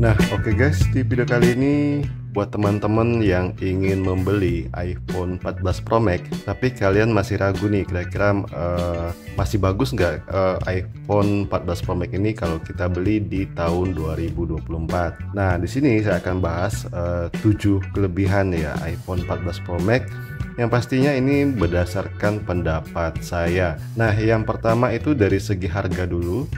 Nah, oke guys, di video kali ini buat teman-teman yang ingin membeli iPhone 14 Pro Max, tapi kalian masih ragu nih, kira-kira masih bagus nggak iPhone 14 Pro Max ini kalau kita beli di tahun 2024. Nah, di sini saya akan bahas 7 kelebihan ya iPhone 14 Pro Max. Yang pastinya ini berdasarkan pendapat saya. Nah, yang pertama itu dari segi harga dulu.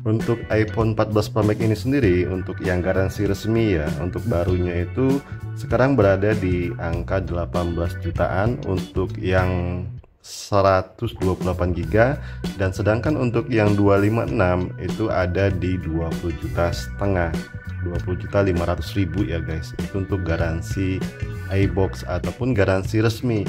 Untuk iPhone 14 Pro Max ini sendiri, untuk yang garansi resmi ya, untuk barunya itu sekarang berada di angka 18 jutaan untuk yang 128 GB, dan sedangkan untuk yang 256 itu ada di 20 juta setengah, 20.500.000 ya guys. Itu untuk garansi iBox ataupun garansi resmi.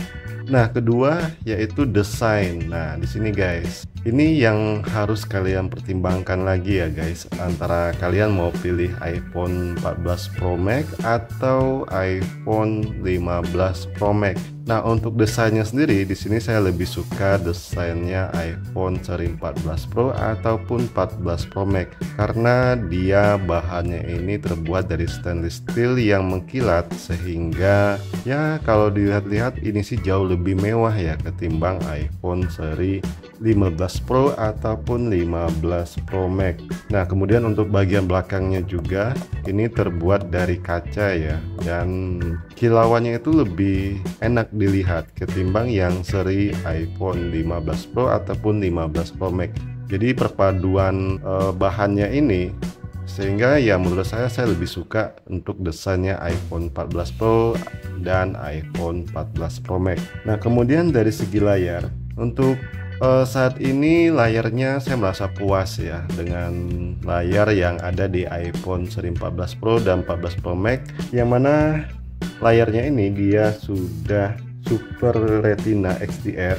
Nah, kedua yaitu desain. Nah, di sini guys, ini yang harus kalian pertimbangkan lagi ya guys, antara kalian mau pilih iPhone 14 Pro Max atau iPhone 15 Pro Max. Nah, untuk desainnya sendiri di sini saya lebih suka desainnya iPhone seri 14 Pro ataupun 14 Pro Max karena dia bahannya ini terbuat dari stainless steel yang mengkilat, sehingga ya kalau dilihat-lihat ini sih jauh lebih mewah ya ketimbang iPhone seri 15 Pro ataupun 15 Pro Max. Nah, kemudian untuk bagian belakangnya juga ini terbuat dari kaca ya, dan kilauannya itu lebih enak dilihat ketimbang yang seri iPhone 15 Pro ataupun 15 Pro Max. Jadi perpaduan bahannya ini sehingga ya menurut saya lebih suka untuk desainnya iPhone 14 Pro dan iPhone 14 Pro Max. Nah, kemudian dari segi layar, untuk saat ini layarnya saya merasa puas ya dengan layar yang ada di iPhone seri 14 Pro dan 14 Pro Max, yang mana layarnya ini dia sudah Super Retina XDR,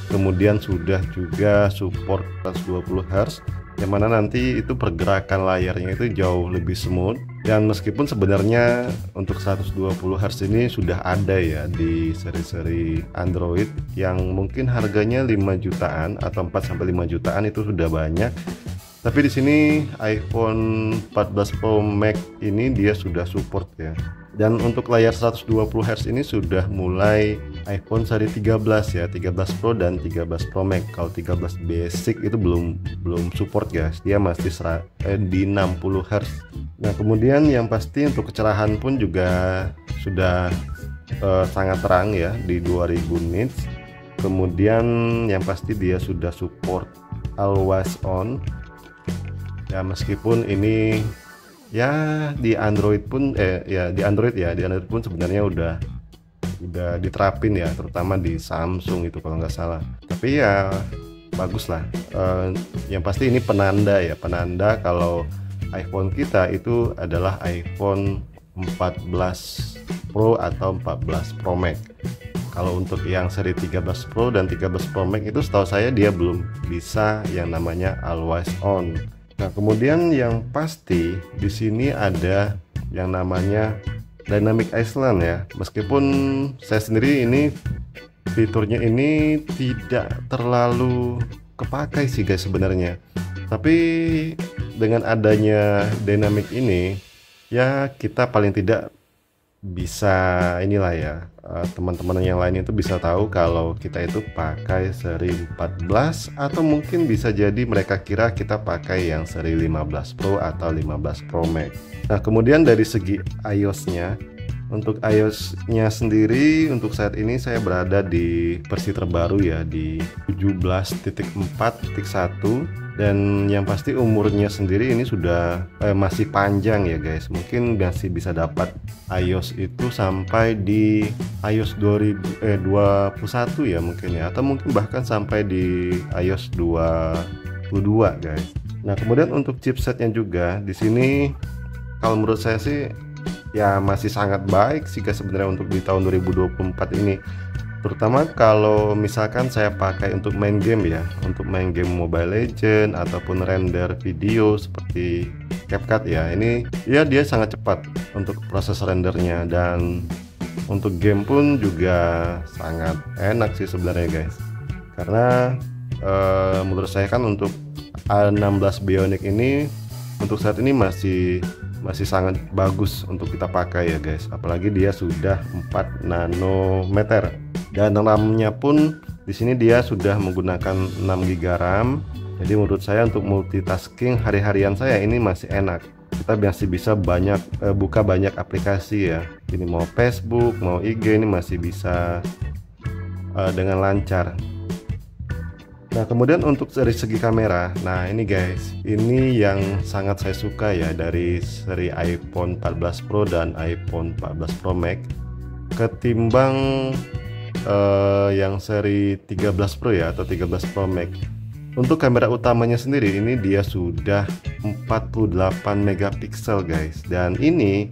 kemudian sudah juga support 120 Hz, yang mana nanti itu pergerakan layarnya itu jauh lebih smooth. Dan meskipun sebenarnya untuk 120 Hz ini sudah ada ya di seri-seri Android yang mungkin harganya 5 jutaan atau 4 sampai 5 jutaan, itu sudah banyak. Tapi di sini iPhone 14 Pro Max ini dia sudah support ya. Dan untuk layar 120 Hz ini sudah mulai iPhone seri 13 ya, 13 Pro dan 13 Pro Max. Kalau 13 basic itu belum support guys, dia masih di 60 Hz. Nah, kemudian yang pasti untuk kecerahan pun juga sudah sangat terang ya di 2000 nits. Kemudian yang pasti dia sudah support always on. Ya, meskipun ini ya di Android pun di Android pun sebenarnya udah diterapin ya, terutama di Samsung itu kalau nggak salah. Tapi ya bagus lah. Yang pasti ini penanda kalau iPhone kita itu adalah iPhone 14 Pro atau 14 Pro Max. Kalau untuk yang seri 13 Pro dan 13 Pro Max itu setahu saya dia belum bisa yang namanya always on. Nah, kemudian yang pasti di sini ada yang namanya Dynamic Island ya. Meskipun saya sendiri ini fiturnya ini tidak terlalu kepakai sih guys sebenarnya. Tapi dengan adanya Dynamic ini ya kita paling tidak bisa inilah ya, teman-teman yang lain itu bisa tahu kalau kita itu pakai seri 14, atau mungkin bisa jadi mereka kira kita pakai yang seri 15 Pro atau 15 Pro Max. Nah, kemudian dari segi iOS-nya, untuk iOS-nya sendiri untuk saat ini saya berada di versi terbaru ya, di 17.4.1, dan yang pasti umurnya sendiri ini sudah masih panjang ya guys. Mungkin masih bisa dapat iOS itu sampai di iOS 2021 ya mungkin ya, atau mungkin bahkan sampai di iOS 22 guys. Nah, kemudian untuk chipsetnya juga di sini kalau menurut saya sih ya masih sangat baik sih guys sebenarnya untuk di tahun 2024 ini. Terutama kalau misalkan saya pakai untuk main game ya, untuk main game Mobile Legends ataupun render video seperti CapCut ya, ini ya dia sangat cepat untuk proses rendernya, dan untuk game pun juga sangat enak sih sebenarnya guys. Karena menurut saya kan untuk A16 Bionic ini untuk saat ini masih masih sangat bagus untuk kita pakai ya guys, apalagi dia sudah 4 nanometer dan RAM-nya pun di sini dia sudah menggunakan 6 GB RAM. Jadi menurut saya untuk multitasking hari-harian saya ini masih enak. Kita masih bisa buka banyak aplikasi ya. Ini mau Facebook, mau IG, ini masih bisa dengan lancar. Nah, kemudian untuk dari segi kamera, nah ini guys, ini yang sangat saya suka ya dari seri iPhone 14 Pro dan iPhone 14 Pro Max ketimbang yang seri 13 Pro ya atau 13 Pro Max. Untuk kamera utamanya sendiri ini dia sudah 48 megapiksel guys, dan ini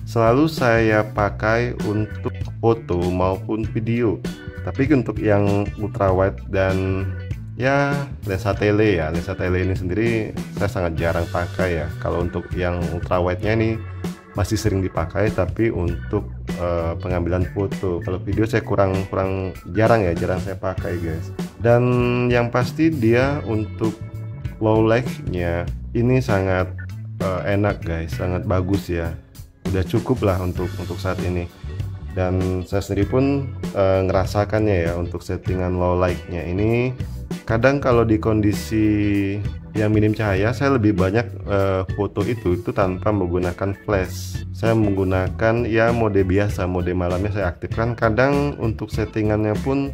selalu saya pakai untuk foto maupun video. Tapi untuk yang ultra wide dan ya lensa tele ini sendiri saya sangat jarang pakai ya. Kalau untuk yang ultra wide nya ini masih sering dipakai, tapi untuk pengambilan foto, kalau video saya kurang jarang saya pakai guys. Dan yang pasti dia untuk low light nya ini sangat enak guys, sangat bagus ya, udah cukup lah untuk saat ini. Dan saya sendiri pun ngerasakannya ya untuk settingan low light nya ini. Kadang kalau di kondisi yang minim cahaya saya lebih banyak foto itu tanpa menggunakan flash. Saya menggunakan ya mode biasa, mode malamnya saya aktifkan. Kadang untuk settingannya pun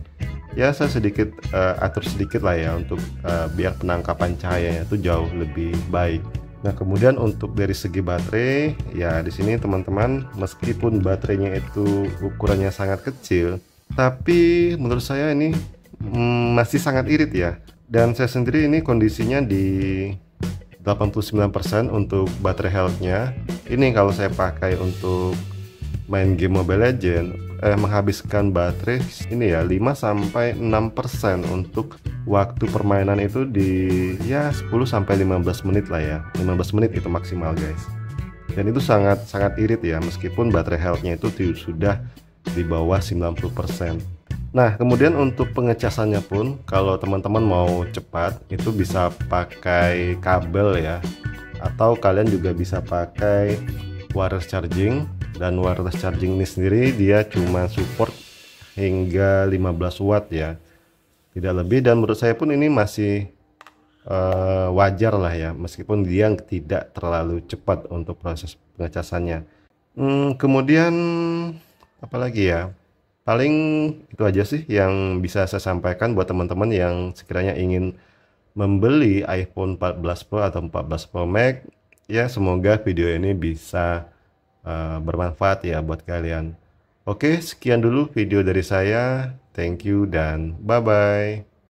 ya saya sedikit atur sedikit lah ya untuk biar penangkapan cahayanya itu jauh lebih baik. Nah, kemudian untuk dari segi baterai ya di sini teman-teman, meskipun baterainya itu ukurannya sangat kecil, tapi menurut saya ini masih sangat irit ya. Dan saya sendiri ini kondisinya di 89% untuk baterai health-nya. Ini kalau saya pakai untuk main game Mobile Legends menghabiskan baterai ini ya 5-6% untuk waktu permainan itu di ya 10-15 menit lah ya. 15 menit itu maksimal guys. Dan itu sangat irit ya, meskipun baterai health-nya itu sudah di bawah 90%. Nah, kemudian untuk pengecasannya pun kalau teman-teman mau cepat itu bisa pakai kabel ya, atau kalian juga bisa pakai wireless charging. Dan wireless charging ini sendiri dia cuma support hingga 15 watt ya, tidak lebih. Dan menurut saya pun ini masih wajar lah ya, meskipun dia tidak terlalu cepat untuk proses pengecasannya. Kemudian apalagi ya, paling itu aja sih yang bisa saya sampaikan buat teman-teman yang sekiranya ingin membeli iPhone 14 Pro atau 14 Pro Max. Ya, semoga video ini bisa bermanfaat ya buat kalian. Oke, sekian dulu video dari saya. Thank you dan bye bye.